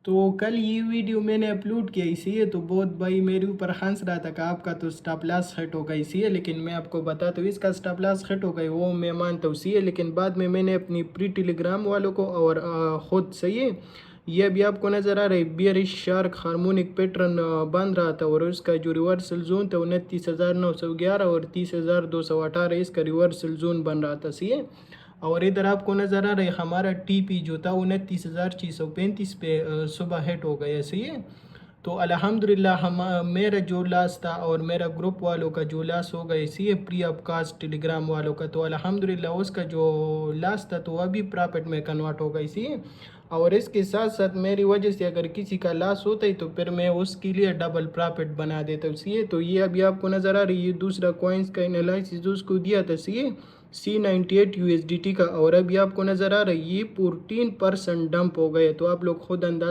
तो कल ये वीडियो मैंने अपलोड किया इसी है, तो बहुत भाई मेरे ऊपर हंस रहा था कि आपका तो स्टॉप लॉस हिट होगा इसी है, लेकिन मैं आपको बताता हूँ इसका स्टॉप लॉस हिट हो गई वो मैं मानता हूँ सी है, लेकिन बाद में मैंने अपनी प्री टेलीग्राम वालों को और खुद सही है ये अभी आपको नज़र आ रहा है बियरिश शार्क हार्मोनिक पैटर्न बन रहा था और उसका जो रिवर्सल जोन था 29,911 और 30,218 इसका रिवर्सल जोन बन रहा था सी है। और इधर आपको नज़र आ रहा है हमारा टीपी जो था 29,635 पे सुबह हिट हो गया सही है। तो अल्हम्दुलिल्लाह हम मेरा जो लास था और मेरा ग्रुप वालों का जो लास होगा इसी है प्री अपकास्ट टेलीग्राम वालों का, तो अल्हम्दुलिल्लाह उसका जो लास था तो वह भी प्रॉफिट में कन्वर्ट होगा इसी है। और इसके साथ साथ मेरी वजह से अगर किसी का लॉस होता है तो फिर मैं उसके लिए डबल प्रॉफिट बना देता हूँ सी है। तो ये अभी आपको नज़र आ रही है दूसरा कॉइन्स का एनालिसिस उसको दिया था सी है C98 USDT का, और अभी आपको नज़र आ रहा है ये 14% डंप हो गए, तो आप लोग खुद अंदाज़